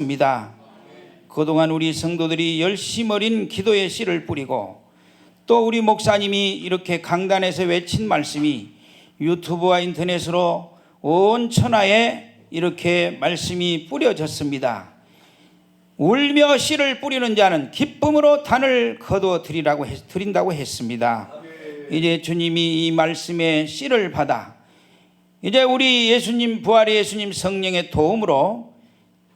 입니다. 그동안 우리 성도들이 열심 어린 기도의 씨를 뿌리고 또 우리 목사님이 이렇게 강단에서 외친 말씀이 유튜브와 인터넷으로 온 천하에 이렇게 말씀이 뿌려졌습니다. 울며 씨를 뿌리는 자는 기쁨으로 단을 거두어 드린다고 했습니다. 이제 주님이 이 말씀의 씨를 받아 이제 우리 예수님, 부활의 예수님 성령의 도움으로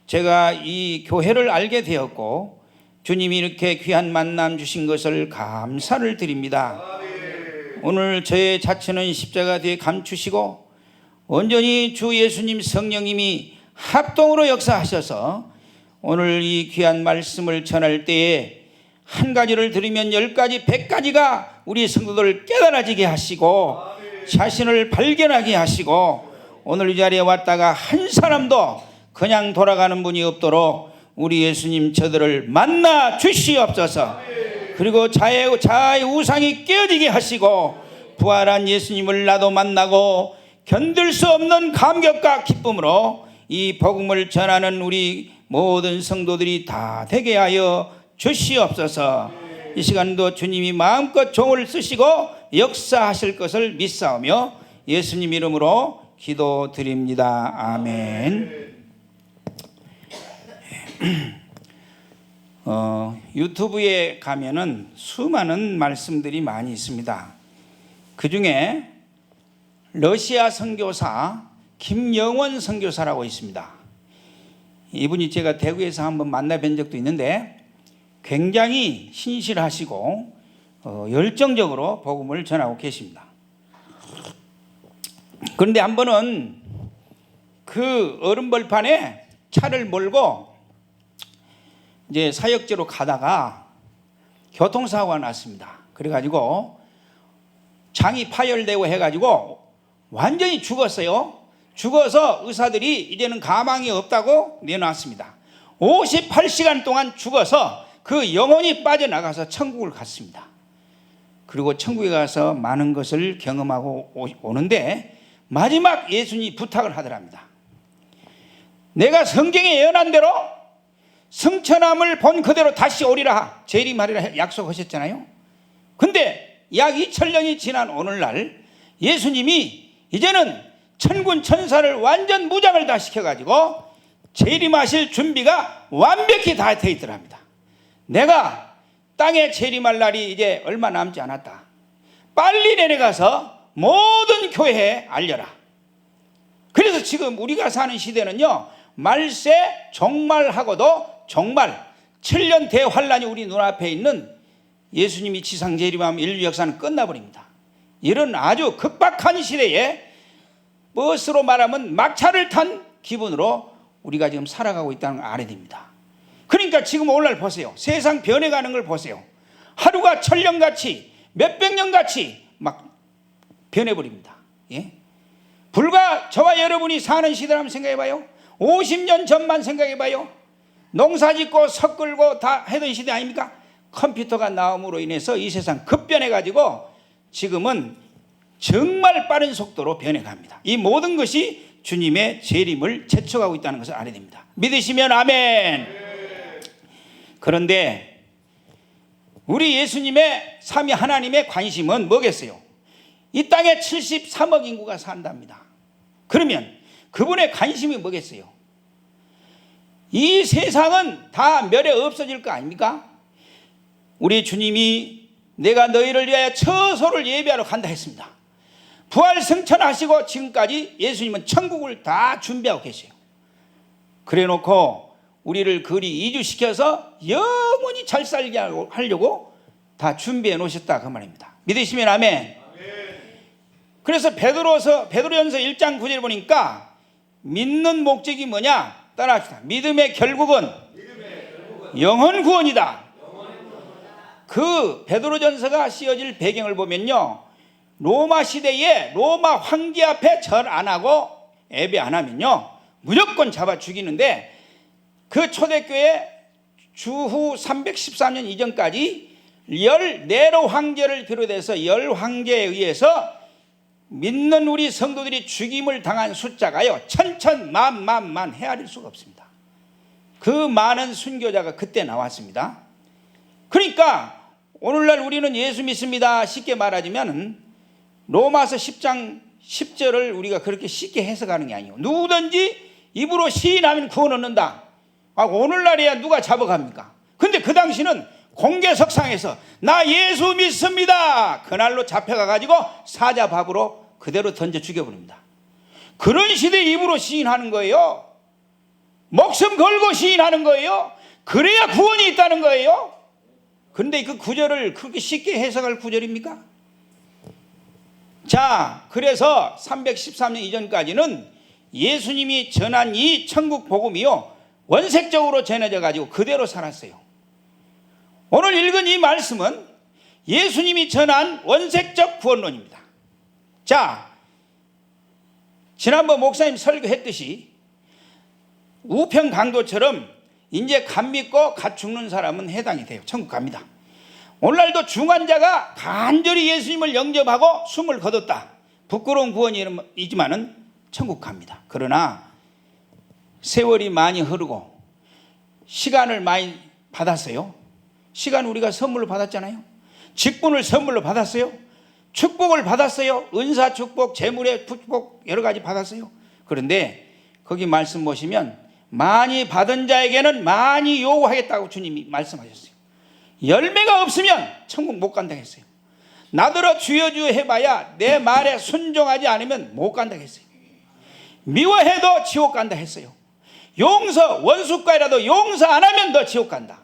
제가 이 교회를 알게 되었고 주님이 이렇게 귀한 만남 주신 것을 감사를 드립니다. 오늘 저의 자처는 십자가 뒤에 감추시고 온전히 주 예수님 성령님이 합동으로 역사하셔서 오늘 이 귀한 말씀을 전할 때에 한 가지를 들으면 10가지, 100가지가 우리 성도들 깨달아지게 하시고 자신을 발견하게 하시고 오늘 이 자리에 왔다가 한 사람도 그냥 돌아가는 분이 없도록 우리 예수님 저들을 만나 주시옵소서. 그리고 자아의 우상이 깨어지게 하시고 부활한 예수님을 나도 만나고 견딜 수 없는 감격과 기쁨으로 이 복음을 전하는 우리 모든 성도들이 다 되게 하여 주시옵소서. 이 시간도 주님이 마음껏 종을 쓰시고 역사하실 것을 믿사오며 예수님 이름으로 기도드립니다. 아멘. 유튜브에 가면은 수많은 말씀들이 많이 있습니다. 그 중에 러시아 선교사 김영원 선교사라고 있습니다. 이분이 제가 대구에서 한번 만나뵌 적도 있는데 굉장히 신실하시고 열정적으로 복음을 전하고 계십니다. 그런데 한 번은 그 얼음벌판에 차를 몰고 이제 사역지로 가다가 교통사고가 났습니다. 그래가지고 장이 파열되고 해가지고 완전히 죽었어요. 죽어서 의사들이 이제는 가망이 없다고 내놨습니다. 58시간 동안 죽어서 그 영혼이 빠져나가서 천국을 갔습니다. 그리고 천국에 가서 많은 것을 경험하고 오는데 마지막 예수님이 부탁을 하더랍니다. 내가 성경에 예언한 대로 성천함을 본 그대로 다시 오리라 재림하리라 약속하셨잖아요. 근데 약 2000년이 지난 오늘날 예수님이 이제는 천군 천사를 완전 무장을 다 시켜가지고 재림하실 준비가 완벽히 다 돼 있더랍니다. 내가 땅에 재림할 날이 이제 얼마 남지 않았다. 빨리 내려가서 모든 교회에 알려라. 그래서 지금 우리가 사는 시대는요, 말세 종말하고도 종말 7년 대환란이 우리 눈앞에 있는 예수님이 지상 재림하면 인류 역사는 끝나버립니다. 이런 아주 급박한 시대에 버스로 말하면 막차를 탄 기분으로 우리가 지금 살아가고 있다는 걸 알아야 됩니다. 그러니까 지금 오늘날 보세요. 세상 변해가는 걸 보세요. 하루가 천년같이 몇백 년같이 막 변해버립니다. 예? 불과 저와 여러분이 사는 시대를 한번 생각해봐요. 50년 전만 생각해봐요. 농사짓고 섞을고 다 하던 시대 아닙니까? 컴퓨터가 나옴으로 인해서 이 세상 급변해가지고 지금은 정말 빠른 속도로 변해갑니다. 이 모든 것이 주님의 재림을 재촉하고 있다는 것을 알아야 됩니다. 믿으시면 아멘. 그런데 우리 예수님의 삼위 하나님의 관심은 뭐겠어요? 이 땅에 73억 인구가 산답니다. 그러면 그분의 관심이 뭐겠어요? 이 세상은 다 멸해 없어질 거 아닙니까? 우리 주님이 내가 너희를 위하여 처소를 예비하러 간다 했습니다. 부활 승천하시고 지금까지 예수님은 천국을 다 준비하고 계세요. 그래 놓고 우리를 그리 이주시켜서 영원히 잘 살게 하려고 다 준비해 놓으셨다 그 말입니다. 믿으시면 아멘. 그래서 베드로전서 1장 9절 보니까 믿는 목적이 뭐냐? 따라합시다. 믿음의 결국은 영혼 구원이다. 그 베드로전서가 쓰여질 배경을 보면요, 로마 시대에 로마 황제 앞에 절 안 하고 예배 안 하면요 무조건 잡아 죽이는데 그 초대교회 주후 313년 이전까지 14로 황제를 비롯해서 10황제에 의해서 믿는 우리 성도들이 죽임을 당한 숫자가요 천천만만만 헤아릴 수가 없습니다. 그 많은 순교자가 그때 나왔습니다. 그러니까 오늘날 우리는 예수 믿습니다 쉽게 말하자면 로마서 10장 10절을 우리가 그렇게 쉽게 해석하는 게 아니에요. 누구든지 입으로 시인하면 구원 얻는다. 오늘날에야 누가 잡아갑니까? 근데 그 당시는 공개석상에서 나 예수 믿습니다. 그날로 잡혀가 가지고 사자밥으로 그대로 던져 죽여버립니다. 그런 시대에 입으로 시인하는 거예요. 목숨 걸고 시인하는 거예요. 그래야 구원이 있다는 거예요. 그런데 그 구절을 그렇게 쉽게 해석할 구절입니까? 자, 그래서 313년 이전까지는 예수님이 전한 이 천국 복음이요 원색적으로 전해져 가지고 그대로 살았어요. 오늘 읽은 이 말씀은 예수님이 전한 원색적 구원론입니다. 자, 지난번 목사님 설교했듯이 우편 강도처럼 이제 갓 믿고 갓 죽는 사람은 해당이 돼요. 천국 갑니다. 오늘날도 중환자가 간절히 예수님을 영접하고 숨을 거뒀다. 부끄러운 구원이지만은 천국 갑니다. 그러나 세월이 많이 흐르고 시간을 많이 받았어요. 시간 우리가 선물로 받았잖아요. 직분을 선물로 받았어요. 축복을 받았어요. 은사 축복, 재물의 축복 여러 가지 받았어요. 그런데 거기 말씀 보시면 많이 받은 자에게는 많이 요구하겠다고 주님이 말씀하셨어요. 열매가 없으면 천국 못 간다고 했어요. 나더러 주여 주여 해봐야 내 말에 순종하지 않으면 못 간다고 했어요. 미워해도 지옥 간다 했어요. 용서, 원수과이라도 용서 안 하면 너 지옥 간다.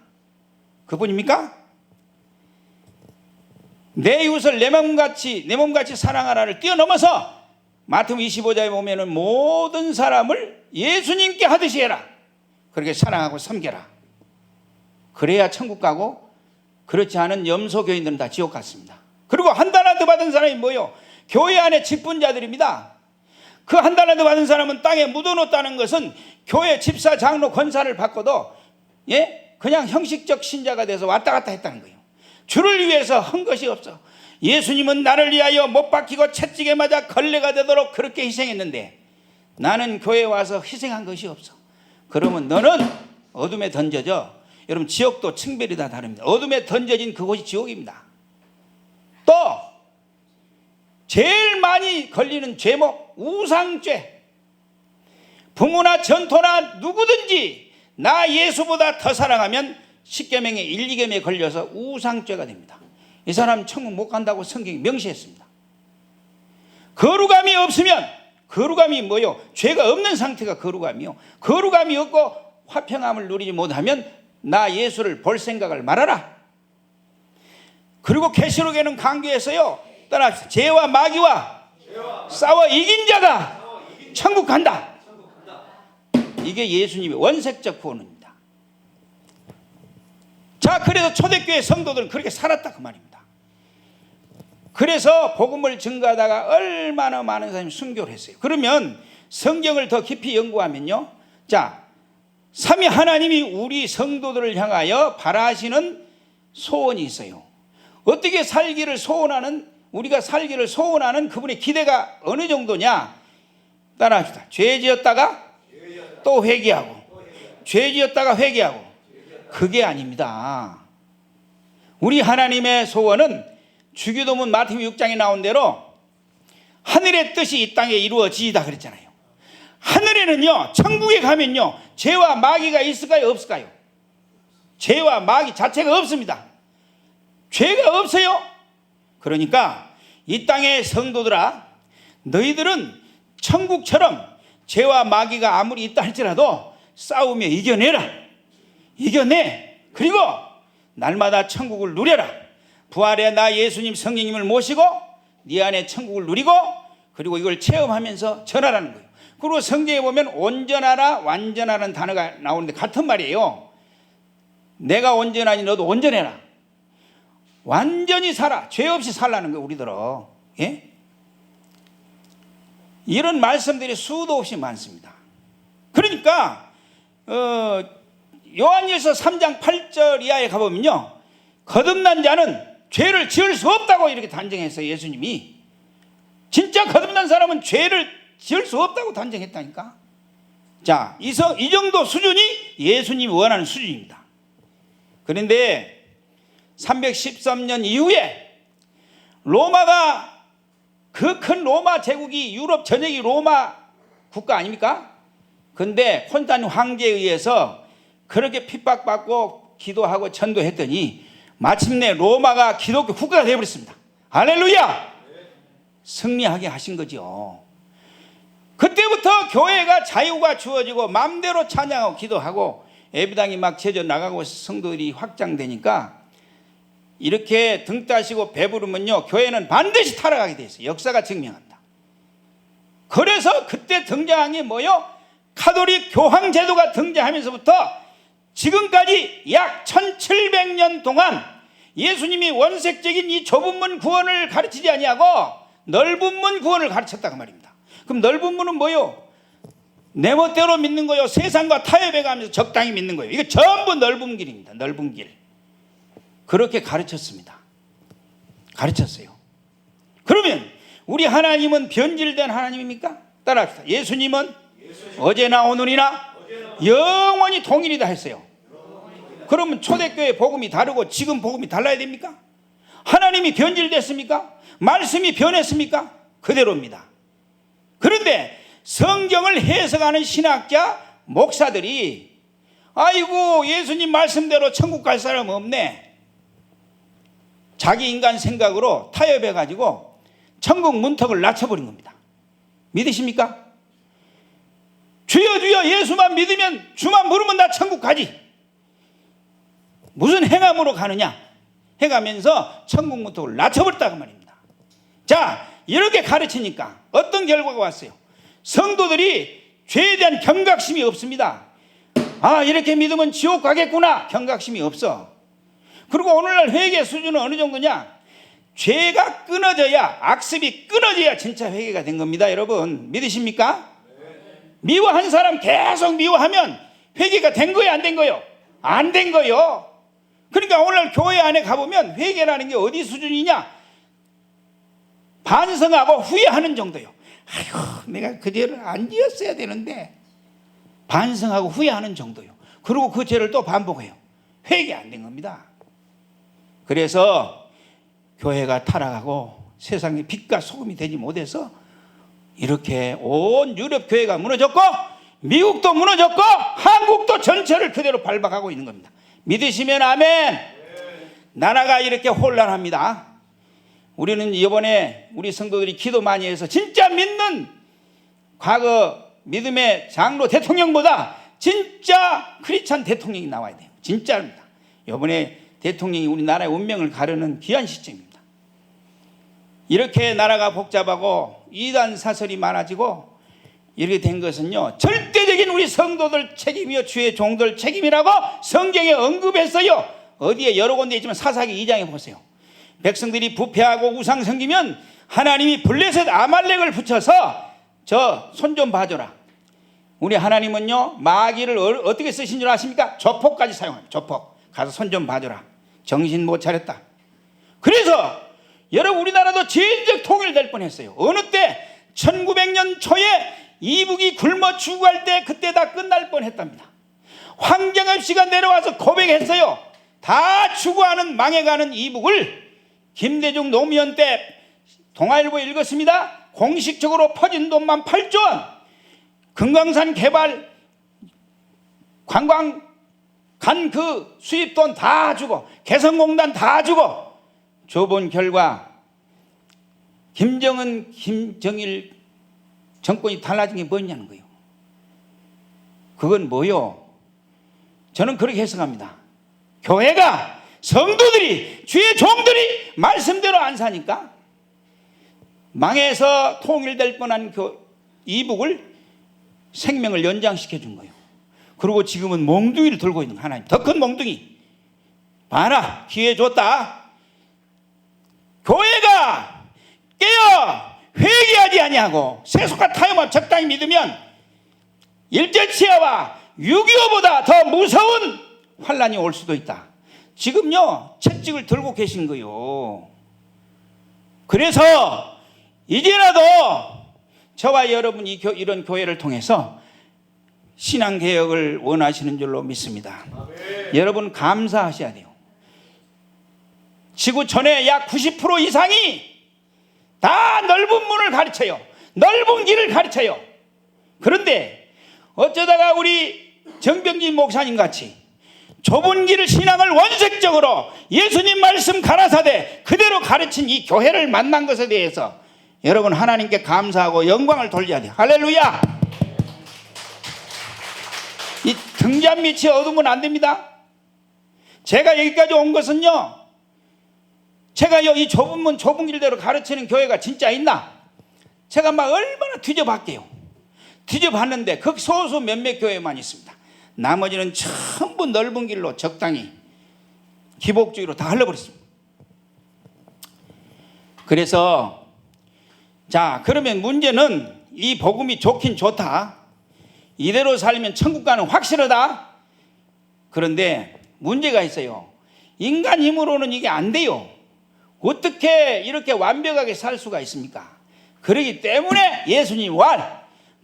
그분입니까? 내 이웃을 내 몸같이 사랑하라를 뛰어넘어서 마태복음 25장에 보면은 모든 사람을 예수님께 하듯이 해라. 그렇게 사랑하고 섬겨라. 그래야 천국 가고 그렇지 않은 염소 교인들은 다 지옥 갔습니다. 그리고 한 달란트 받은 사람이 뭐예요? 교회 안에 직분자들입니다. 그 한 달란트 받은 사람은 땅에 묻어놓았다는 것은 교회 집사, 장로, 권사를 받고도 그냥 형식적 신자가 돼서 왔다 갔다 했다는 거예요. 주를 위해서 한 것이 없어. 예수님은 나를 위하여 못 박히고 채찍에 맞아 걸레가 되도록 그렇게 희생했는데 나는 교회에 와서 희생한 것이 없어. 그러면 너는 어둠에 던져져. 여러분 지옥도 층별이 다 다릅니다. 어둠에 던져진 그곳이 지옥입니다. 또 제일 많이 걸리는 죄목 우상죄. 부모나 전토나 누구든지 나 예수보다 더 사랑하면 십계명의 1, 2계명에 걸려서 우상죄가 됩니다. 이 사람 천국 못 간다고 성경이 명시했습니다. 거룩함이 없으면, 거룩함이 뭐요? 죄가 없는 상태가 거룩함이요. 거룩함이 없고 화평함을 누리지 못하면 나 예수를 볼 생각을 말아라. 그리고 계시록에는 강조해서요, 따라 죄와 마귀와 싸워 이긴 자가 천국 간다. 이게 예수님의 원색적 구원입니다. 자, 그래서 초대교회 성도들은 그렇게 살았다 그 말입니다. 그래서 복음을 증거하다가 얼마나 많은 사람이 순교를 했어요. 그러면 성경을 더 깊이 연구하면요, 자, 삼위 하나님이 우리 성도들을 향하여 바라시는 소원이 있어요. 어떻게 살기를 소원하는, 우리가 살기를 소원하는 그분의 기대가 어느 정도냐? 따라합시다. 죄 지었다가 또 회개하고, 죄 지었다가 회개하고. 그게 아닙니다. 우리 하나님의 소원은 주기도문 마태복음 6장에 나온 대로 하늘의 뜻이 이 땅에 이루어지이다 그랬잖아요. 하늘에는요, 천국에 가면요, 죄와 마귀가 있을까요, 없을까요? 죄와 마귀 자체가 없습니다. 죄가 없어요. 그러니까 이 땅의 성도들아, 너희들은 천국처럼 죄와 마귀가 아무리 있다 할지라도 싸우며 이겨내라. 이겨내. 그리고 날마다 천국을 누려라. 부활의 나 예수님 성령님을 모시고 네 안에 천국을 누리고, 그리고 이걸 체험하면서 전하라는 거예요. 그리고 성경에 보면 온전하라, 완전하라는 단어가 나오는데 같은 말이에요. 내가 온전하니 너도 온전해라. 완전히 살아. 죄 없이 살라는 거예요, 우리들은. 예? 이런 말씀들이 수도 없이 많습니다. 그러니까 요한일서 3장 8절 이하에 가보면요, 거듭난 자는 죄를 지을 수 없다고 이렇게 단정했어요. 예수님이 진짜 거듭난 사람은 죄를 지을 수 없다고 단정했다니까. 자, 이 정도 수준이 예수님이 원하는 수준입니다. 그런데 313년 이후에 로마가, 그 큰 로마 제국이, 유럽 전역이 로마 국가 아닙니까? 근데 콘스탄틴 황제에 의해서 그렇게 핍박받고 기도하고 전도했더니 마침내 로마가 기독교 국가가 되어버렸습니다. 할렐루야! 승리하게 하신 거죠. 그때부터 교회가 자유가 주어지고 마음대로 찬양하고 기도하고 예배당이 막 제져 나가고 성도들이 확장되니까 이렇게 등 따시고 배부르면요, 교회는 반드시 타락하게 돼 있어요. 역사가 증명한다. 그래서 그때 등장한 게 뭐요? 카톨릭 교황 제도가 등장하면서부터 지금까지 약 1700년 동안 예수님이 원색적인 이 좁은 문 구원을 가르치지 아니하고 넓은 문 구원을 가르쳤다고 말입니다. 그럼 넓은 문은 뭐요? 내 멋대로 믿는 거요, 세상과 타협해 가면서 적당히 믿는 거예요. 이게 전부 넓은 길입니다. 넓은 길. 그렇게 가르쳤습니다. 가르쳤어요. 그러면 우리 하나님은 변질된 하나님입니까? 따라합시다. 예수님은 어제나 오늘이나 영원히 동일이다 했어요. 그러면 초대교회 복음이 다르고 지금 복음이 달라야 됩니까? 하나님이 변질됐습니까? 말씀이 변했습니까? 그대로입니다. 그런데 성경을 해석하는 신학자, 목사들이 아이고 예수님 말씀대로 천국 갈 사람 없네, 자기 인간 생각으로 타협해가지고 천국 문턱을 낮춰버린 겁니다. 믿으십니까? 주여 주여 예수만 믿으면, 주만 부르면 나 천국 가지, 무슨 행함으로 가느냐 해가면서 천국 문턱을 낮춰버렸다고 말입니다. 자, 이렇게 가르치니까 어떤 결과가 왔어요? 성도들이 죄에 대한 경각심이 없습니다. 아, 이렇게 믿으면 지옥 가겠구나, 경각심이 없어. 그리고 오늘날 회개 수준은 어느 정도냐? 죄가 끊어져야, 악습이 끊어져야 진짜 회개가 된 겁니다. 여러분 믿으십니까? 미워한 사람 계속 미워하면 회개가 된 거예요, 안 된 거예요? 안 된 거예요. 그러니까 오늘날 교회 안에 가보면 회개라는 게 어디 수준이냐? 반성하고 후회하는 정도요. 아이고 내가 그 죄를 안 지었어야 되는데, 반성하고 후회하는 정도요. 그리고 그 죄를 또 반복해요. 회개 안 된 겁니다. 그래서 교회가 타락하고 세상에 빛과 소금이 되지 못해서 이렇게 온 유럽 교회가 무너졌고 미국도 무너졌고 한국도 전체를 그대로 밟아가고 있는 겁니다. 믿으시면 아멘. 나라가 이렇게 혼란합니다. 우리는 이번에 우리 성도들이 기도 많이 해서 진짜 믿는 과거 믿음의 장로 대통령보다 진짜 크리스찬 대통령이 나와야 돼요. 진짜입니다. 이번에 대통령이 우리나라의 운명을 가르는 귀한 시점입니다. 이렇게 나라가 복잡하고 이단 사설이 많아지고 이렇게 된 것은요, 절대적인 우리 성도들 책임이요, 주의 종들 책임이라고 성경에 언급했어요. 어디에 여러 군데 있지만 사사기 2장에 보세요. 백성들이 부패하고 우상 섬기면 하나님이 블레셋 아말렉을 붙여서 저 손 좀 봐줘라. 우리 하나님은요, 마귀를 어떻게 쓰신 줄 아십니까? 조폭까지 사용합니다. 조폭. 가서 손 좀 봐줘라. 정신 못 차렸다. 그래서 여러분 우리나라도 진즉 통일될 뻔했어요. 어느 때 1900년 초에 이북이 굶어 죽어갈 때 그때 다 끝날 뻔했답니다. 황정엽 씨가 내려와서 고백했어요. 다 추구하는 망해가는 이북을 김대중 노무현 때 동아일보에 읽었습니다. 공식적으로 퍼진 돈만 8조 원, 금강산 개발 관광 간 그 수입돈 다 주고 개성공단 다 주고 줘본 결과 김정은, 김정일 정권이 달라진 게 뭐냐는 거예요. 그건 뭐요? 저는 그렇게 해석합니다. 교회가, 성도들이, 주의 종들이 말씀대로 안 사니까 망해서 통일될 뻔한 이북을 생명을 연장시켜 준 거예요. 그리고 지금은 몽둥이를 들고 있는 하나님, 더 큰 몽둥이. 봐라, 기회 줬다. 교회가 깨어 회개하지 아니하고 세속과 타협만 적당히 믿으면 일제치하와 6.25보다 더 무서운 환란이 올 수도 있다. 지금요 채찍을 들고 계신 거요. 그래서 이제라도 저와 여러분이 이런 교회를 통해서 신앙개혁을 원하시는 줄로 믿습니다. 여러분 감사하셔야 돼요. 지구 전에 약 90% 이상이 다 넓은 문을 가르쳐요. 넓은 길을 가르쳐요. 그런데 어쩌다가 우리 정병진 목사님 같이 좁은 길을 신앙을 원색적으로 예수님 말씀 가라사대 그대로 가르친 이 교회를 만난 것에 대해서 여러분 하나님께 감사하고 영광을 돌려야 돼요. 할렐루야. 이 등잔 밑이 어두우면 안 됩니다. 제가 여기까지 온 것은요, 제가 이 좁은 문 좁은 길대로 가르치는 교회가 진짜 있나, 제가 막 얼마나 뒤져봤게요. 뒤져봤는데 극소수 몇몇 교회만 있습니다. 나머지는 전부 넓은 길로 적당히 기복주의로 다 흘러버렸습니다. 그래서 자, 그러면 문제는 이 복음이 좋긴 좋다, 이대로 살면 천국 가는 확실하다. 그런데 문제가 있어요. 인간 힘으로는 이게 안 돼요. 어떻게 이렇게 완벽하게 살 수가 있습니까? 그렇기 때문에 예수님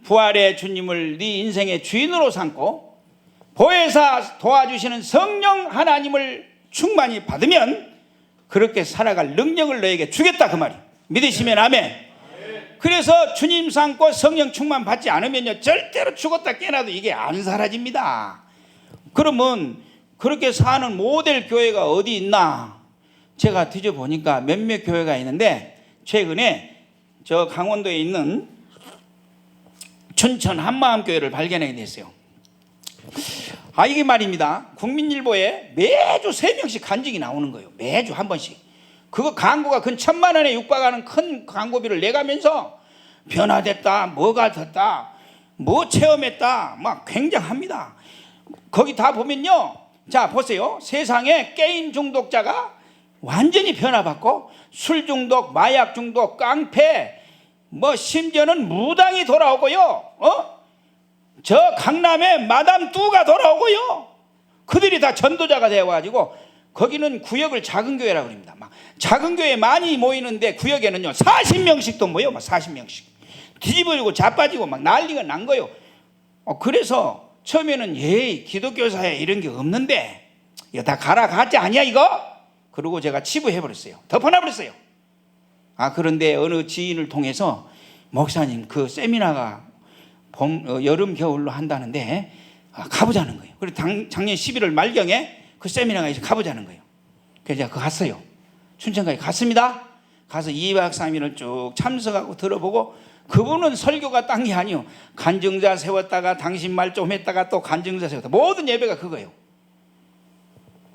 부활의 주님을 네 인생의 주인으로 삼고 보혜사 도와주시는 성령 하나님을 충만히 받으면 그렇게 살아갈 능력을 너에게 주겠다, 그 말이에요. 믿으시면 아멘. 그래서 주님 삼고 성령 충만 받지 않으면요, 절대로 죽었다 깨어나도 이게 안 사라집니다. 그러면 그렇게 사는 모델 교회가 어디 있나? 제가 뒤져보니까 몇몇 교회가 있는데, 최근에 저 강원도에 있는 춘천 한마음교회를 발견하게 됐어요. 이게 말입니다, 국민일보에 매주 3명씩 간증이 나오는 거예요. 매주 한 번씩. 그거 광고가 근 1,000만 원에 육박하는 큰 광고비를 내가면서 변화됐다, 뭐가 됐다, 뭐 체험했다, 막 굉장합니다. 거기 다 보면요, 자 보세요. 세상에 게임 중독자가 완전히 변화받고 술 중독, 마약 중독, 깡패, 뭐 심지어는 무당이 돌아오고요, 저 강남에 마담 뚜가 돌아오고요, 그들이 다 전도자가 되어가지고 거기는 구역을 작은 교회라고 합니다. 막 작은 교회 많이 모이는데 구역에는요 40명씩도 모여. 막 40명씩 뒤집어지고 자빠지고 막 난리가 난 거예요. 그래서 처음에는 기독교 사회 이런 게 없는데 이거 다 가라 가짜 아니야 이거? 그러고 제가 치부해버렸어요. 덮어놔버렸어요. 그런데 어느 지인을 통해서 목사님 그 세미나가 여름 겨울로 한다는데 가보자는 거예요. 그래서 작년 11월 말경에 그 세미나가 이제 가보자는 거예요. 그래서 제가 갔어요. 춘천까지 갔습니다. 가서 2박 3일을 쭉 참석하고 들어보고, 그분은 설교가 딴 게 아니에요. 간증자 세웠다가 당신 말 좀 했다가 또 간증자 세웠다. 모든 예배가 그거예요.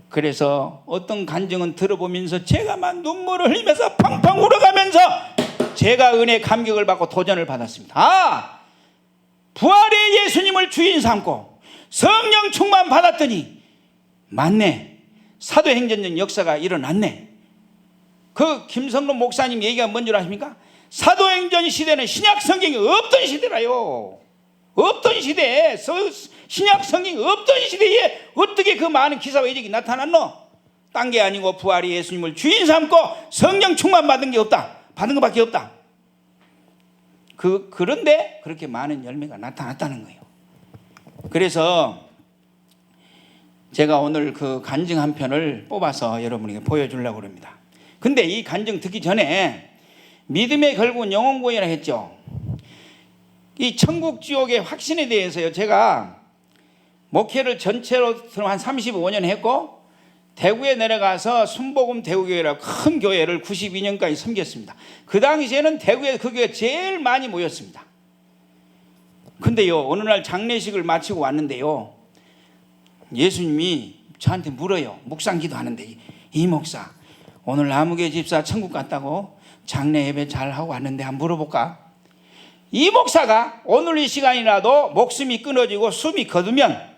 그래서 어떤 간증은 들어보면서 제가 막 눈물을 흘리면서 팡팡 울어가면서 제가 은혜 감격을 받고 도전을 받았습니다. 부활의 예수님을 주인 삼고 성령 충만 받았더니 맞네, 사도행전적 역사가 일어났네. 그 김성록 목사님 얘기가 뭔 줄 아십니까? 사도행전 시대는 신약 성경이 없던 시대라요. 없던 시대에, 신약 성경이 없던 시대에 어떻게 그 많은 기사와 이적이 나타났노? 딴 게 아니고 부활의 예수님을 주인 삼고 성령 충만 받은 게 없다. 받은 것밖에 없다. 그런데 그렇게 많은 열매가 나타났다는 거예요. 그래서 제가 오늘 그 간증 한 편을 뽑아서 여러분에게 보여주려고 합니다. 근데 이 간증 듣기 전에 믿음의 결국은 영혼구원이라 했죠. 이 천국 지옥의 확신에 대해서요, 제가 목회를 전체로 한 35년 했고 대구에 내려가서 순복음 대구교회라고 큰 교회를 92년까지 섬겼습니다. 그 당시에는 대구에 그 교회 제일 많이 모였습니다. 근데요, 어느 날 장례식을 마치고 왔는데요, 예수님이 저한테 물어요. 묵상기도 하는데, 이 목사 오늘 나무개 집사 천국 갔다고 장례 예배 잘하고 왔는데 한번 물어볼까? 이 목사가 오늘 이 시간이라도 목숨이 끊어지고 숨이 거두면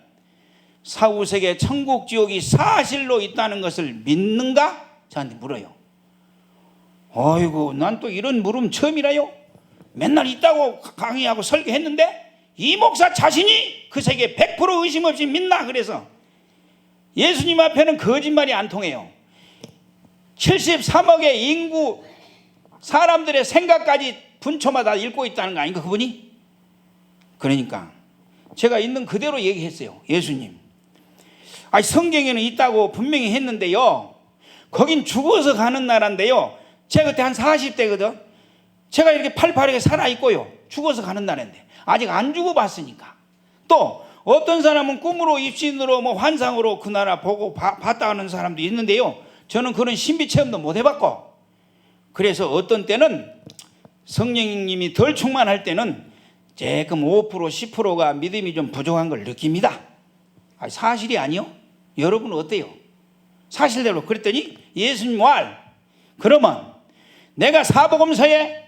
사후세계 천국 지옥이 사실로 있다는 것을 믿는가? 저한테 물어요. 어이구, 난 또 이런 물음 처음이라요. 맨날 있다고 강의하고 설교했는데 이 목사 자신이 그 세계 100% 의심 없이 믿나? 그래서 예수님 앞에는 거짓말이 안 통해요. 73억의 인구 사람들의 생각까지 분초마다 읽고 있다는 거 아닌가 그분이? 그러니까 제가 있는 그대로 얘기했어요. 예수님, 아니 성경에는 있다고 분명히 했는데요, 거긴 죽어서 가는 나라인데요, 제가 그때 한 40대거든. 제가 이렇게 팔팔하게 살아있고요, 죽어서 가는 나라인데 아직 안 죽어봤으니까. 또 어떤 사람은 꿈으로, 입신으로, 뭐 환상으로 그 나라 보고 봤다 하는 사람도 있는데요, 저는 그런 신비 체험도 못 해봤고, 그래서 어떤 때는 성령님이 덜 충만할 때는 조금 5% 10%가 믿음이 좀 부족한 걸 느낍니다. 사실이 아니요? 여러분 어때요? 사실대로. 그랬더니 예수님 말, 그러면 내가 사복음서에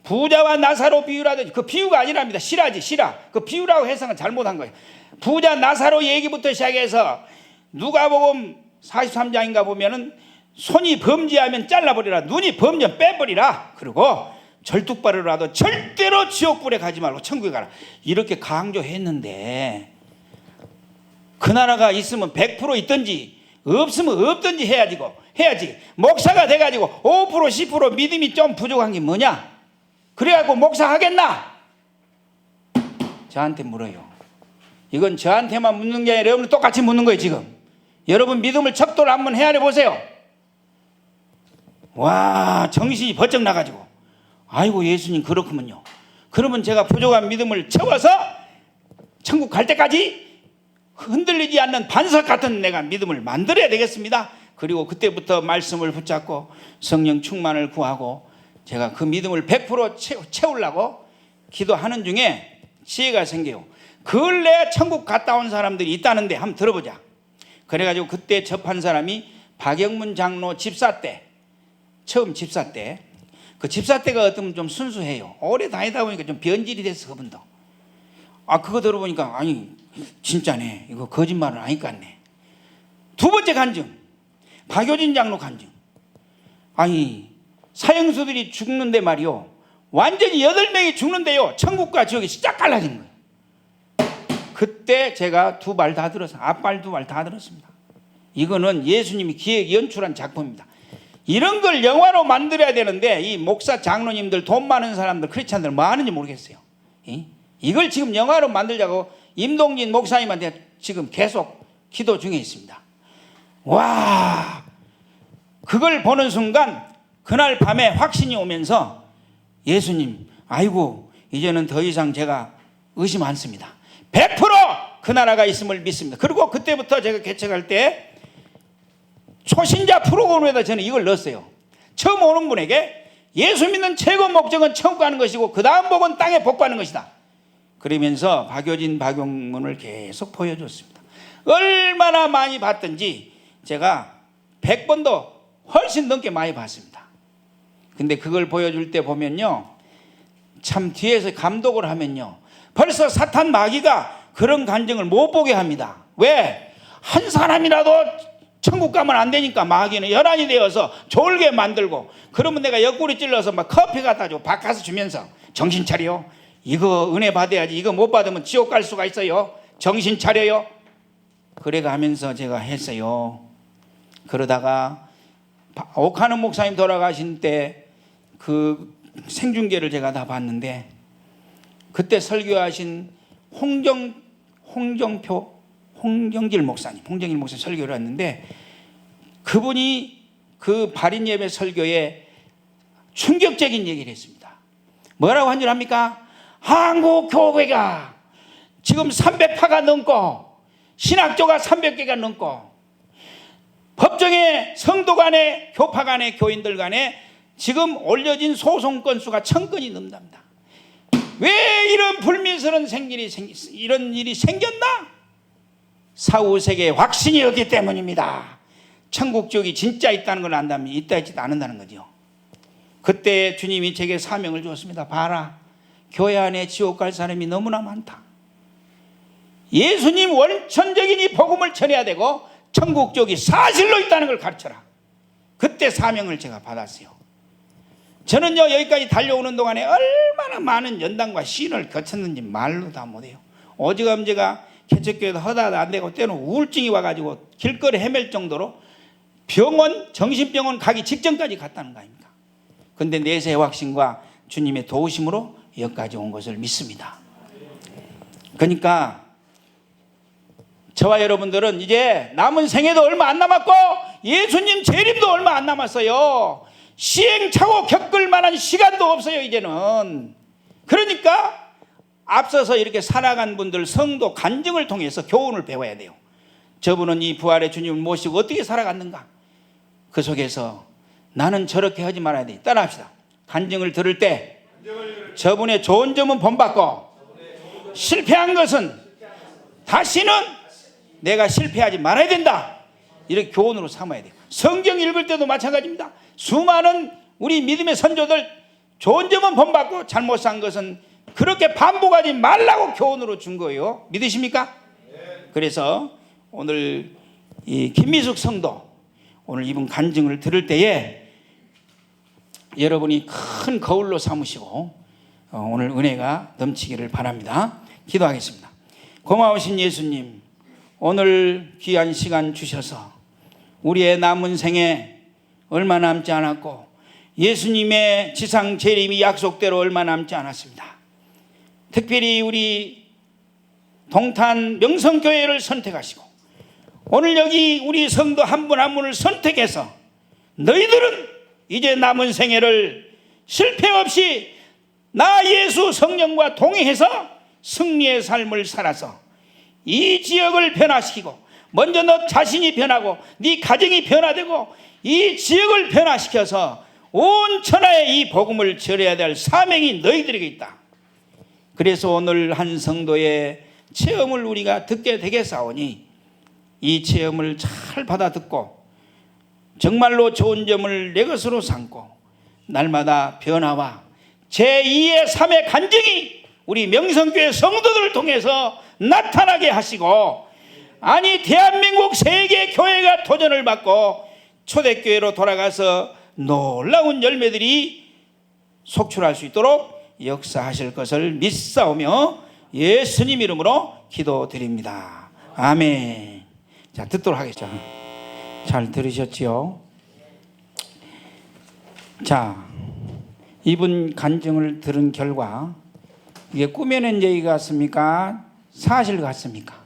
부자와 나사로 비유라든지, 그 비유가 아니랍니다. 실화지, 실화. 그 비유라고 해석은 잘못한 거예요. 부자 나사로 얘기부터 시작해서 누가복음 43장인가 보면은 손이 범죄하면 잘라버리라, 눈이 범죄하면 빼버리라, 그리고 절뚝발으로라도 절대로 지옥불에 가지 말고 천국에 가라, 이렇게 강조했는데, 그 나라가 있으면 100% 있든지 없으면 없든지 해야지. 목사가 돼가지고 5% 10% 믿음이 좀 부족한 게 뭐냐, 그래갖고 목사 하겠나? 저한테 물어요. 이건 저한테만 묻는 게 아니라 여러분 똑같이 묻는 거예요. 지금 여러분 믿음을 척도를 한번 헤아려 보세요. 와, 정신이 번쩍 나가지고, 아이고 예수님 그렇구먼요. 그러면 제가 부족한 믿음을 채워서 천국 갈 때까지 흔들리지 않는 반석 같은 내가 믿음을 만들어야 되겠습니다. 그리고 그때부터 말씀을 붙잡고 성령 충만을 구하고 제가 그 믿음을 100% 채우려고 기도하는 중에 지혜가 생겨요. 근래 천국 갔다 온 사람들이 있다는데 한번 들어보자. 그래가지고 그때 접한 사람이 박영문 장로 집사 때, 처음 집사 때, 그 집사 때가 어쩌면 좀 순수해요. 오래 다니다 보니까 좀 변질이 됐어, 그분도. 그거 들어보니까 아니 진짜네, 이거 거짓말은 아닐 것 같네. 두 번째 간증, 박효진 장로 간증. 아니 사형수들이 죽는데 말이요, 완전히 8명이 죽는데요, 천국과 지옥이 쫙 갈라진 거예요. 그때 제가 두 발 다 들었어요. 앞발 두 발 다 들었습니다. 이거는 예수님이 기획 연출한 작품입니다. 이런 걸 영화로 만들어야 되는데 이 목사 장로님들, 돈 많은 사람들, 크리스찬들 뭐 하는지 모르겠어요. 이걸 지금 영화로 만들자고 임동진 목사님한테 지금 계속 기도 중에 있습니다. 와, 그걸 보는 순간 그날 밤에 확신이 오면서 예수님, 아이고 이제는 더 이상 제가 의심 않습니다. 100% 그 나라가 있음을 믿습니다. 그리고 그때부터 제가 개척할 때 초신자 프로그램에다 저는 이걸 넣었어요. 처음 오는 분에게 예수 믿는 최고 목적은 천국 가는 것이고 그 다음 복은 땅에 복 받는 것이다. 그러면서 박효진, 박용문을 계속 보여줬습니다. 얼마나 많이 봤던지 제가 100번도 훨씬 넘게 많이 봤습니다. 근데 그걸 보여줄 때 보면요, 참 뒤에서 감독을 하면요, 벌써 사탄 마귀가 그런 간증을 못 보게 합니다. 왜? 한 사람이라도 천국 가면 안 되니까 마귀는 열한이 되어서 졸게 만들고, 그러면 내가 옆구리 찔러서 막 커피 갖다 주고 밥 가서 주면서 정신 차려, 이거 은혜 받아야지, 이거 못 받으면 지옥 갈 수가 있어요, 정신 차려요. 그래가 하면서 제가 했어요. 그러다가 옥하는 목사님 돌아가신 때 그 생중계를 제가 다 봤는데, 그때 설교하신 홍정길 목사님 설교를 했는데, 그분이 그 발인 예배 설교에 충격적인 얘기를 했습니다. 뭐라고 한 줄 압니까? 한국 교회가 지금 300파가 넘고 신학조가 300개가 넘고 법정에 성도 간에 교파 간에 교인들 간에 지금 올려진 소송 건수가 1000건이 넘답니다. 왜 이런 불미스러운 이런 일이 생겼나? 사후세계에 확신이 없기 때문입니다. 천국 지옥이 진짜 있다는 걸 안다면 있다 있지도 않는다는 거죠. 그때 주님이 제게 사명을 주었습니다. 봐라, 교회 안에 지옥 갈 사람이 너무나 많다. 예수님 원천적인 이 복음을 전해야 되고 천국 지옥이 사실로 있다는 걸 가르쳐라. 그때 사명을 제가 받았어요. 저는요, 여기까지 달려오는 동안에 얼마나 많은 연단과 시인을 거쳤는지 말로 다 못해요. 오직엄 제가 개척교회도 허다도 안 되고 때는 우울증이 와가지고 길거리 헤맬 정도로 정신병원 가기 직전까지 갔다는 거 아닙니까? 근데 내세의 확신과 주님의 도우심으로 여기까지 온 것을 믿습니다. 그러니까 저와 여러분들은 이제 남은 생애도 얼마 안 남았고 예수님 재림도 얼마 안 남았어요. 시행착오 겪을 만한 시간도 없어요 이제는. 그러니까 앞서서 이렇게 살아간 분들 성도 간증을 통해서 교훈을 배워야 돼요. 저분은 이 부활의 주님을 모시고 어떻게 살아갔는가, 그 속에서 나는 저렇게 하지 말아야 돼. 따라합시다. 간증을 들을 때 저분의 좋은 점은 본받고 실패한 것은 다시는 내가 실패하지 말아야 된다, 이렇게 교훈으로 삼아야 돼요. 성경 읽을 때도 마찬가지입니다. 수많은 우리 믿음의 선조들 좋은 점은 본받고 잘못 산 것은 그렇게 반복하지 말라고 교훈으로 준 거예요. 믿으십니까? 그래서 오늘 이 김미숙 성도 오늘 이분 간증을 들을 때에 여러분이 큰 거울로 삼으시고 오늘 은혜가 넘치기를 바랍니다. 기도하겠습니다. 고마우신 예수님, 오늘 귀한 시간 주셔서 우리의 남은 생에 얼마 남지 않았고 예수님의 지상 재림이 약속대로 얼마 남지 않았습니다. 특별히 우리 동탄 명성교회를 선택하시고 오늘 여기 우리 성도 한 분 한 분을 선택해서 너희들은 이제 남은 생애를 실패 없이 나 예수 성령과 동행해서 승리의 삶을 살아서 이 지역을 변화시키고 먼저 너 자신이 변하고 네 가정이 변화되고 이 지역을 변화시켜서 온 천하에 이 복음을 전해야 될 사명이 너희들에게 있다. 그래서 오늘 한 성도의 체험을 우리가 듣게 되겠사오니 이 체험을 잘 받아 듣고 정말로 좋은 점을 내 것으로 삼고 날마다 변화와 제2의 3의 간증이 우리 명성교회 성도들을 통해서 나타나게 하시고, 아니 대한민국 세계 교회가 도전을 받고 초대교회로 돌아가서 놀라운 열매들이 속출할 수 있도록 역사하실 것을 믿사오며 예수님 이름으로 기도드립니다. 아멘. 자, 듣도록 하겠죠. 잘 들으셨지요? 자, 이분 간증을 들은 결과 이게 꾸며낸 얘기 같습니까? 사실 같습니까?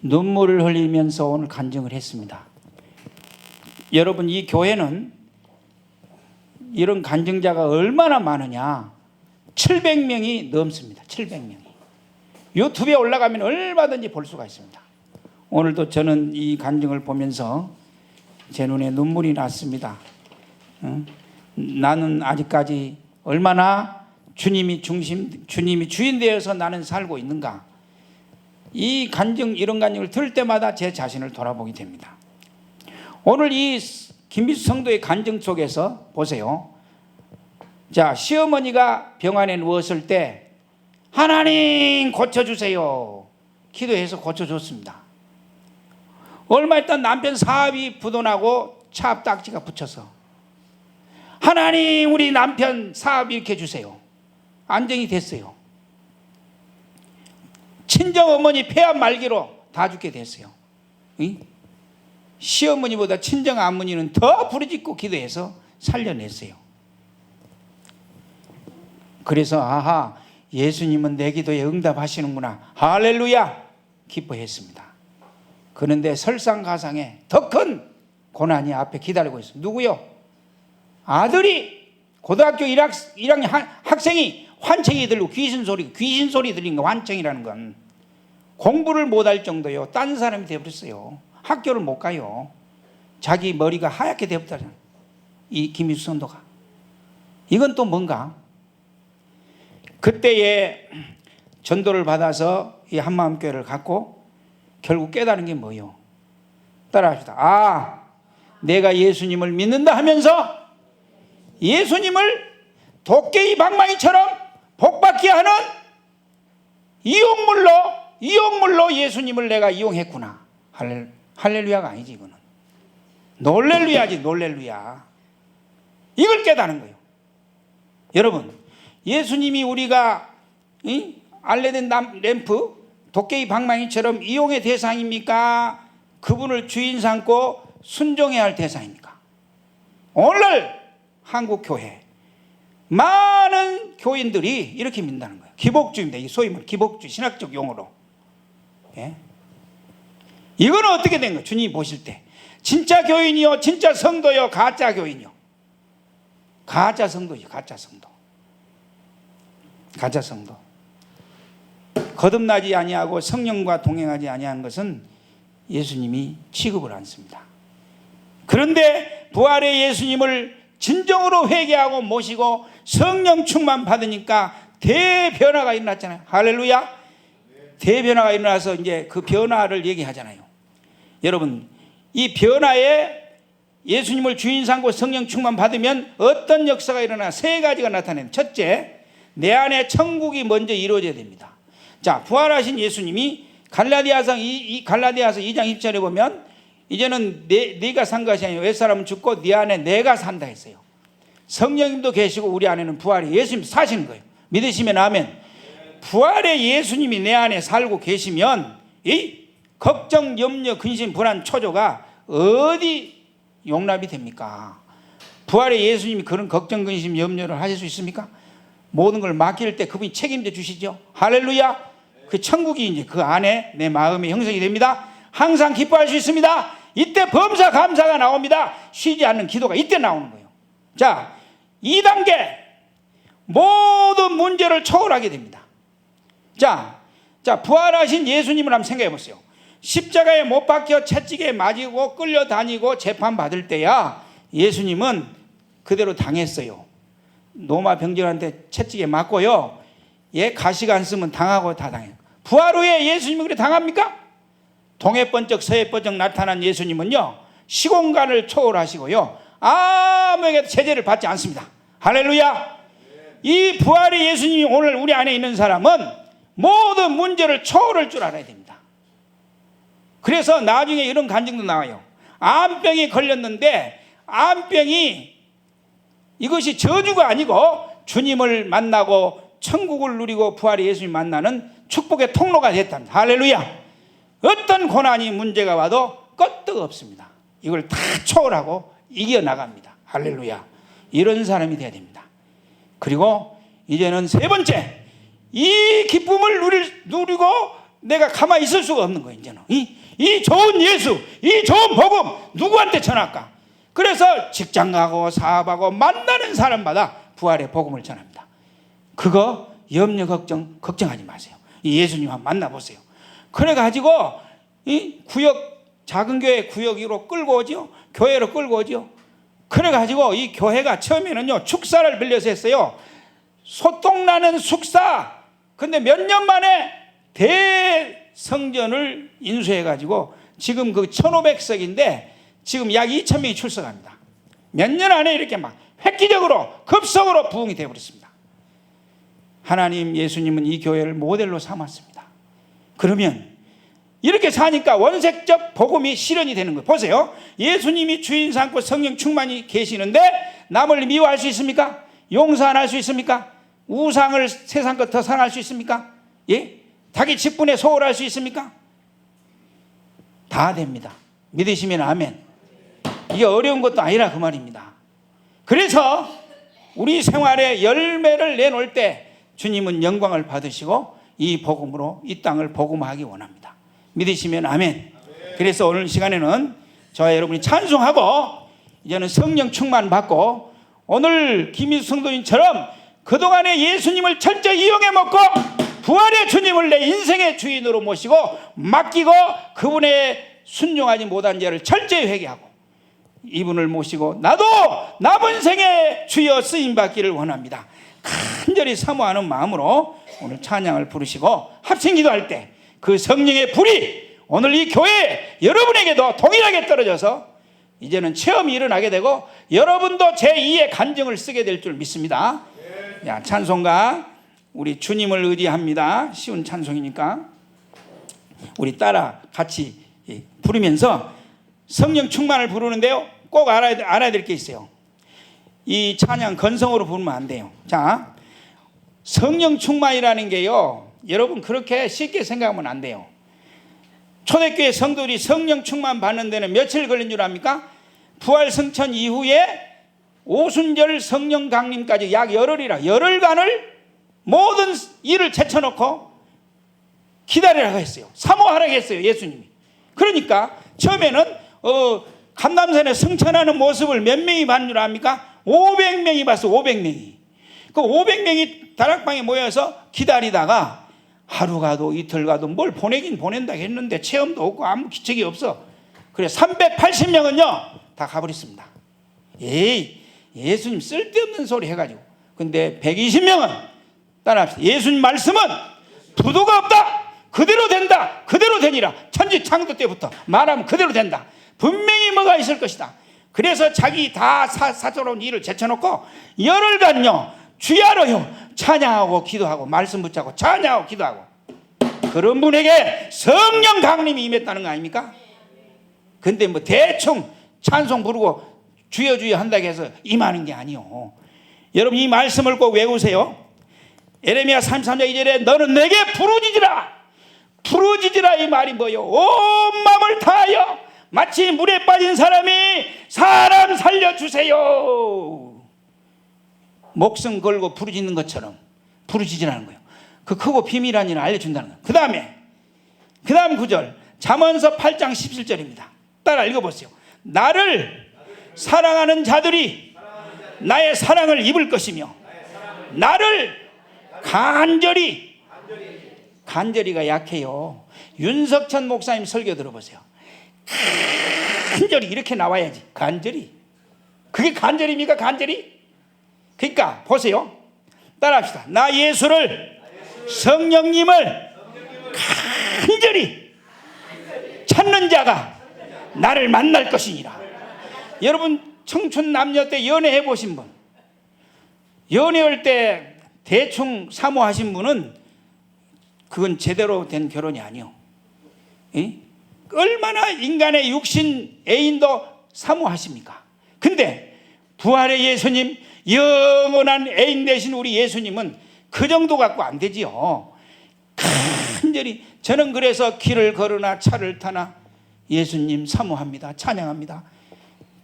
눈물을 흘리면서 오늘 간증을 했습니다. 여러분, 이 교회는 이런 간증자가 얼마나 많으냐? 700명이 넘습니다. 700명이. 유튜브에 올라가면 얼마든지 볼 수가 있습니다. 오늘도 저는 이 간증을 보면서 제 눈에 눈물이 났습니다. 나는 아직까지 얼마나 주님이 주인 되어서 나는 살고 있는가. 이 간증, 이런 간증을 들을 때마다 제 자신을 돌아보게 됩니다. 오늘 이 김미숙 성도의 간증 속에서 보세요. 자, 시어머니가 병원에 누웠을 때 하나님 고쳐주세요 기도해서 고쳐줬습니다. 얼마 있다 남편 사업이 부도나고 차 앞딱지가 붙여서 하나님 우리 남편 사업 일으켜 주세요. 안정이 됐어요. 친정어머니 폐암 말기로 다 죽게 됐어요. 응? 시어머니보다 친정어머니는 더 부르짖고 기도해서 살려냈어요. 그래서 아하, 예수님은 내 기도에 응답하시는구나, 할렐루야 기뻐했습니다. 그런데 설상가상에 더 큰 고난이 앞에 기다리고 있어요. 누구요? 아들이 고등학교 1학년 학생이 환청이 들리고 귀신 소리 들린 거, 환청이라는 건 공부를 못할 정도요. 딴 사람이 되어버렸어요. 학교를 못 가요. 자기 머리가 하얗게 되어버렸잖아요. 이 김미숙 성도가. 이건 또 뭔가? 그때에 전도를 받아서 이 한마음교회를 갖고 결국 깨달은 게 뭐예요? 따라합시다. 아, 내가 예수님을 믿는다 하면서 예수님을 도깨비 방망이처럼 복받게 하는 이용물로 예수님을 내가 이용했구나. 할렐루야가 아니지, 이거는. 놀렐루야지, 놀렐루야. 이걸 깨달은 거예요. 여러분, 예수님이 우리가 알레덴 램프, 도깨비 방망이처럼 이용의 대상입니까? 그분을 주인 삼고 순종해야 할 대상입니까? 오늘 한국교회 많은 교인들이 이렇게 믿는다는 거예요. 기복주의입니다. 이 소위 말하는 기복주의, 신학적 용어로. 예? 이거는 어떻게 된 거예요? 주님이 보실 때 진짜 교인이요, 진짜 성도요, 가짜 교인이요. 가짜 성도요, 가짜 성도. 가짜 성도. 거듭나지 아니하고 성령과 동행하지 아니하는 것은 예수님이 취급을 않습니다. 그런데 부활의 예수님을 진정으로 회개하고 모시고 성령 충만 받으니까 대변화가 일어났잖아요. 할렐루야. 대변화가 일어나서 이제 그 변화를 얘기하잖아요. 여러분, 이 변화에 예수님을 주인 삼고 성령 충만 받으면 어떤 역사가 일어나? 세 가지가 나타나는. 첫째, 내 안에 천국이 먼저 이루어져야 됩니다. 자, 부활하신 예수님이 갈라디아서 2장 20절에 보면 이제는 네가 산 것이 아니라 옛사람은 죽고 네 안에 내가 산다 했어요. 성령님도 계시고 우리 안에는 부활의 예수님 사시는 거예요. 믿으시면 아멘. 부활의 예수님이 내 안에 살고 계시면 이 걱정, 염려, 근심, 불안, 초조가 어디 용납이 됩니까? 부활의 예수님이 그런 걱정, 근심, 염려를 하실 수 있습니까? 모든 걸 맡길 때 그분이 책임져 주시죠. 할렐루야. 그 천국이 이제 그 안에 내 마음이 형성이 됩니다. 항상 기뻐할 수 있습니다. 이때 범사 감사가 나옵니다. 쉬지 않는 기도가 이때 나오는 거예요. 자, 2단계 모든 문제를 초월하게 됩니다. 자, 부활하신 예수님을 한번 생각해 보세요. 십자가에 못 박혀 채찍에 맞이고 끌려다니고 재판받을 때야 예수님은 그대로 당했어요. 로마 병정한테 채찍에 맞고요. 얘 가시가 안 쓰면 당하고 다 당해요. 부활 후에 예수님이 그래 당합니까? 동해 번쩍 서해 번쩍 나타난 예수님은요, 시공간을 초월하시고요, 아무에게도 제재를 받지 않습니다. 할렐루야. 이 부활의 예수님이 오늘 우리 안에 있는 사람은 모든 문제를 초월할 줄 알아야 됩니다. 그래서 나중에 이런 간증도 나와요. 암병이 걸렸는데 암병이 이것이 저주가 아니고 주님을 만나고 천국을 누리고 부활의 예수님 만나는 축복의 통로가 됐답니다. 할렐루야. 어떤 고난이 문제가 와도 끄떡없습니다. 이걸 다 초월하고 이겨나갑니다. 할렐루야. 이런 사람이 돼야 됩니다. 그리고 이제는 세 번째, 이 기쁨을 누리고 내가 가만히 있을 수가 없는 거예요. 이제는 이 좋은 예수, 이 좋은 복음 누구한테 전할까? 그래서 직장 가고 사업하고 만나는 사람마다 부활의 복음을 전합니다. 그거 염려 걱정하지 마세요. 이 예수님 한번 만나보세요. 그래가지고 이 구역, 작은 교회 구역으로 끌고 오죠. 교회로 끌고 오죠. 그래가지고 이 교회가 처음에는요 축사를 빌려서 했어요. 소똥나는 숙사. 근데 몇 년 만에 대성전을 인수해가지고 지금 그 1500석인데 지금 약 2000명이 출석합니다. 몇 년 안에 이렇게 막 획기적으로 급속으로 부흥이 되어버렸습니다. 하나님, 예수님은 이 교회를 모델로 삼았습니다. 그러면 이렇게 사니까 원색적 복음이 실현이 되는 거예요. 보세요. 예수님이 주인 삼고 성령 충만이 계시는데 남을 미워할 수 있습니까? 용서 안 할 수 있습니까? 우상을 세상 것 더 사랑할 수 있습니까? 예? 자기 직분에 소홀할 수 있습니까? 다 됩니다. 믿으시면 아멘. 이게 어려운 것도 아니라 그 말입니다. 그래서 우리 생활에 열매를 내놓을 때 주님은 영광을 받으시고 이 복음으로 이 땅을 복음화하기 원합니다. 믿으시면 아멘. 그래서 오늘 시간에는 저와 여러분이 찬송하고 이제는 성령 충만 받고 오늘 김희수 성도님처럼 그동안에 예수님을 철저히 이용해 먹고 부활의 주님을 내 인생의 주인으로 모시고 맡기고 그분의 순종하지 못한 죄를 철저히 회개하고 이분을 모시고 나도 남은 생에 주여 쓰임받기를 원합니다. 간절히 사모하는 마음으로 오늘 찬양을 부르시고 합심기도할 때 그 성령의 불이 오늘 이 교회 여러분에게도 동일하게 떨어져서 이제는 체험이 일어나게 되고 여러분도 제2의 간증을 쓰게 될 줄 믿습니다. 야, 찬송가 우리 주님을 의지합니다. 쉬운 찬송이니까 우리 따라 같이 부르면서 성령 충만을 부르는데요, 꼭 알아야 될 게 있어요. 이 찬양 건성으로 부르면 안 돼요. 자, 성령 충만이라는 게요, 여러분 그렇게 쉽게 생각하면 안 돼요. 초대교회 성도들이 성령 충만 받는 데는 며칠 걸린 줄 압니까? 부활 성천 이후에 오순절 성령 강림까지 약 열흘이라, 열흘간을 모든 일을 제쳐놓고 기다리라고 했어요. 사모하라고 했어요, 예수님이. 그러니까 처음에는 감람산에 승천하는 모습을 몇 명이 봤는 줄 압니까? 500명이 봤어. 500명이. 그 500명이 다락방에 모여서 기다리다가 하루 가도 이틀 가도 뭘 보내긴 보낸다 했는데 체험도 없고 아무 기척이 없어. 그래 380명은요 다 가버렸습니다. 에이, 예수님 쓸데없는 소리 해가지고. 근데 120명은 따라합시다. 예수님 말씀은 부도가 없다. 그대로 된다. 그대로 되니라. 천지 창조 때부터 말하면 그대로 된다. 분명히 뭐가 있을 것이다. 그래서 자기 다 사소로운 일을 제쳐놓고 열흘간요 주야로요 찬양하고 기도하고 말씀 붙잡고 찬양하고 기도하고. 그런 분에게 성령 강림이 임했다는 거 아닙니까? 근데 뭐 대충 찬송 부르고 주여 주여 한다고 해서 임하는 게 아니요. 여러분 이 말씀을 꼭 외우세요. 에레미야 33장 2절에 너는 내게 부르짖으라. 부르짖으라 이 말이 뭐요? 온 마음을 다하여 마치 물에 빠진 사람이 사람 살려주세요. 목숨 걸고 부르짖는 것처럼 부르짖으라는 거예요. 그 크고 비밀한 일을 알려준다는 거예요. 그 다음 구절 잠언서 8장 17절입니다. 따라 읽어보세요. 나를 사랑하는 자들이 나의 사랑을 입을 것이며 나를 간절히가 약해요. 윤석천 목사님 설교 들어보세요. 간절히 이렇게 나와야지. 간절히. 그게 간절입니까? 간절히? 그러니까 보세요. 따라합시다. 나 예수를 성령님을 간절히 찾는 자가 나를 만날 것이니라. 여러분 청춘 남녀 때 연애해 보신 분, 연애할 때 대충 사모하신 분은 그건 제대로 된 결혼이 아니요. 얼마나 인간의 육신 애인도 사모하십니까? 근데 부활의 예수님, 영원한 애인 되신 우리 예수님은 그 정도 갖고 안 되지요. 간절히 저는 그래서 길을 걸으나 차를 타나 예수님 사모합니다. 찬양합니다.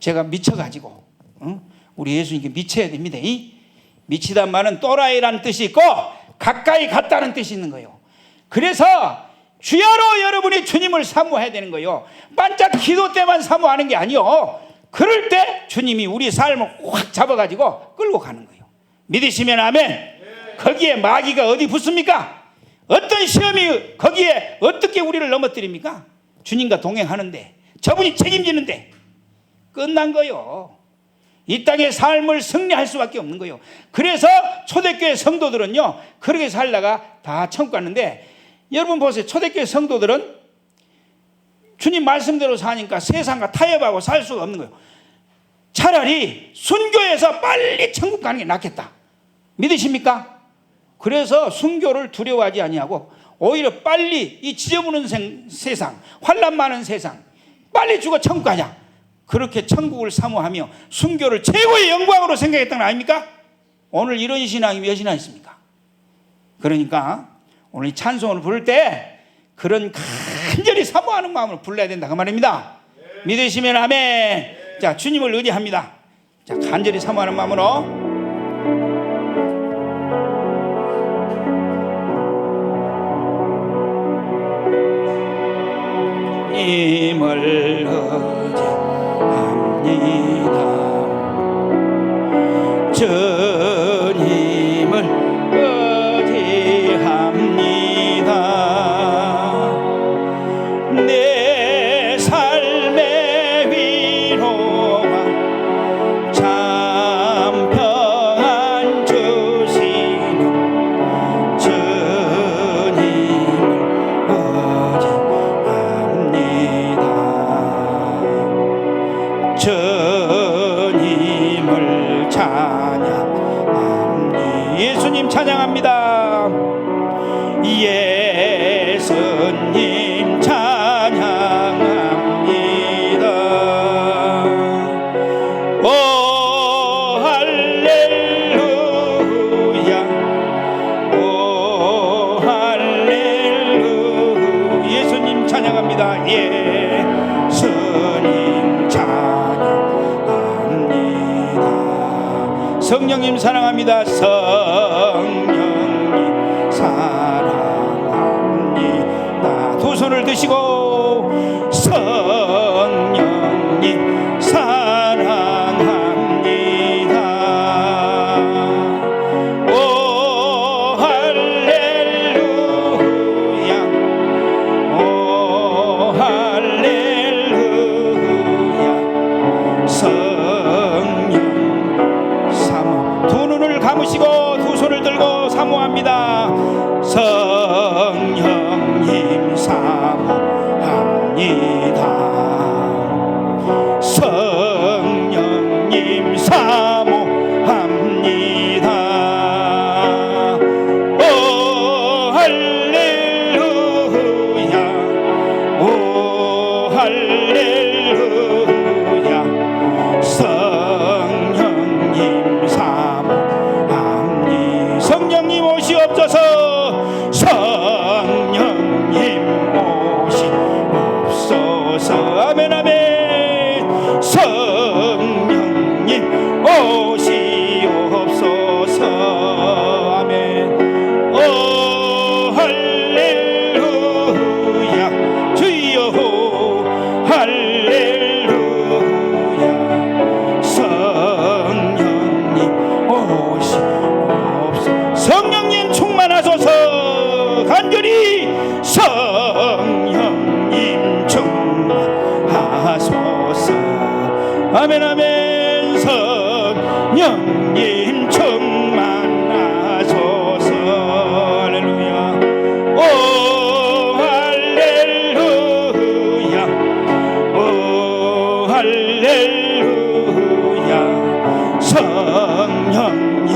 제가 미쳐가지고 우리 예수님께 미쳐야 됩니다. 미치단 말은 또라이라는 뜻이 있고 가까이 갔다는 뜻이 있는 거예요. 그래서 주야로 여러분이 주님을 사모해야 되는 거예요. 반짝 기도 때만 사모하는 게 아니요. 그럴 때 주님이 우리 삶을 확 잡아가지고 끌고 가는 거예요. 믿으시면 아멘. 거기에 마귀가 어디 붙습니까? 어떤 시험이 거기에 어떻게 우리를 넘어뜨립니까? 주님과 동행하는데 저분이 책임지는데 끝난 거요. 이 땅의 삶을 승리할 수밖에 없는 거예요. 그래서 초대교회 성도들은요 그렇게 살다가 다 천국 갔는데, 여러분 보세요. 초대교회 성도들은 주님 말씀대로 사니까 세상과 타협하고 살 수가 없는 거예요. 차라리 순교해서 빨리 천국 가는 게 낫겠다. 믿으십니까? 그래서 순교를 두려워하지 아니하고 오히려 빨리 이 지저분한 세상, 환난 많은 세상 빨리 죽어 천국 가자. 그렇게 천국을 사모하며 순교를 최고의 영광으로 생각했던 거 아닙니까? 오늘 이런 신앙이 몇이나 있습니까? 그러니까 오늘 이 찬송을 부를 때 그런 간절히 사모하는 마음을 불러야 된다 그 말입니다. 믿으시면 아멘. 자, 주님을 의지합니다. 자, 간절히 사모하는 마음으로 주님을 의지합니다. 주님을 의지합니다. 내 삶의 위로와 참 평안 주시는 주님을 의지합니다. 주님을 찬양합니다. 예수님 찬양합니다. 예수님 찬양합니다. 오 할렐루야, 오 할렐루야. 예수님 찬양합니다. 예수님 찬양합니다. 성령님 사랑합니다. 성령님 사랑합니다. 두 손을 드시고 성령님 사랑합니다. 오 할렐루야, 오 할렐루야. 성령 사모, 두 눈을 감으시고 두 손을 들고 사모합니다. 성령님 사모합니다. 성령님 사모합니다. 오 할렐루야, 오 할렐루야. 성령님 사모합니다. 성령님 오시옵소서. 성령님 오시옵소서. 아멘 아멘. 성령님 오시옵소서. 아멘. 오 할렐루야, 주여 할렐루야. 성령님 오시옵소서. 성령님 충만하소서. 간절히 성령님 충만하소서. 아멘 아멘. 성령님 충만하소서. 할렐루야. 오 할렐루야, 오 할렐루야. 성령님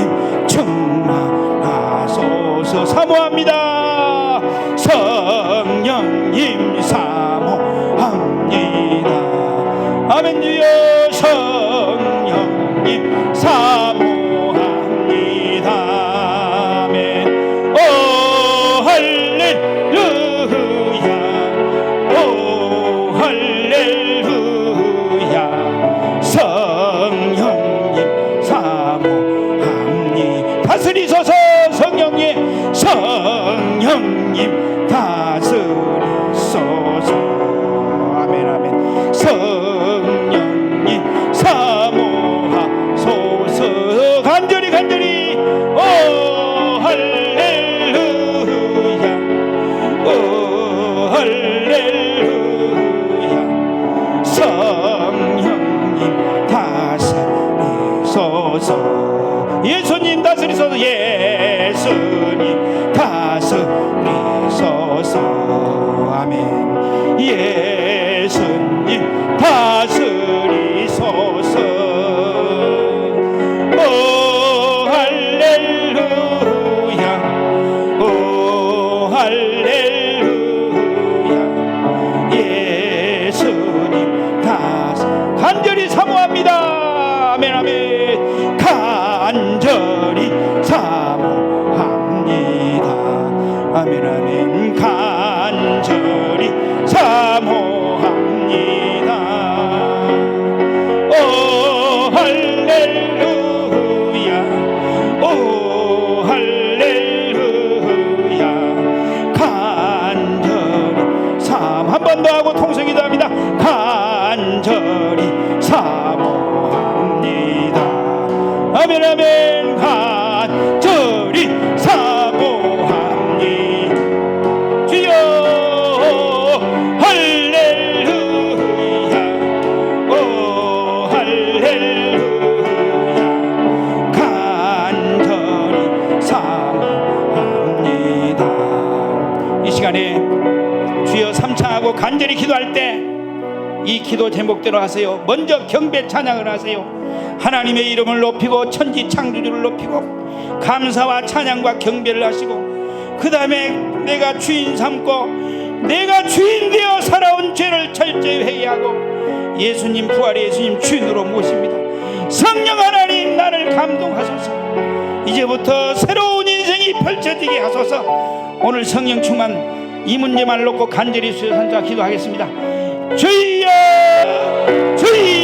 충만하소서. 사모합니다. 성령님 사모합니다. 아멘. 주여 성령님 사모합니다. 아멘. 오 할렐루야, 오 할렐루야. 성령님 사모합니다. 다스리소서. 성령님, 성령님 다스리소서. 아멘 아멘. 성령님 사모하소서. 간절히 간절히. 오 할렐루야, 오 할렐루야. 성령님 다스리소서. 예수님 다스리소서. 예수님 다스리소서. 아멘. 예수님 다스리소서. 오 할렐루야, 오 할렐루야. 예수님 다스. 간절히 사모합니다. 아멘 아멘. 간절히 사모합니다. 아멘 아멘. 간절히 사모합니다. 오 할렐루야, 오 할렐루야. 간절히 한 번 더 하고 통성기도 합니다. 간절히 사모합니다. 아멘 아멘. 간절히 사모합니다. 주여 할렐루야, 오 할렐루야. 간절히 사모합니다. 이 시간에 주여 삼창하고 간절히 기도할 때 이 기도 제목대로 하세요. 먼저 경배 찬양을 하세요. 하나님의 이름을 높이고 천지 창조주를 높이고 감사와 찬양과 경배를 하시고, 그 다음에 내가 주인 삼고 내가 주인 되어 살아온 죄를 철저히 회개하고 예수님 부활의 예수님 주인으로 모십니다. 성령 하나님 나를 감동하소서. 이제부터 새로운 인생이 펼쳐지게 하소서. 오늘 성령 충만 이 문제만 놓고 간절히 수요 선자 기도하겠습니다. 주여 주여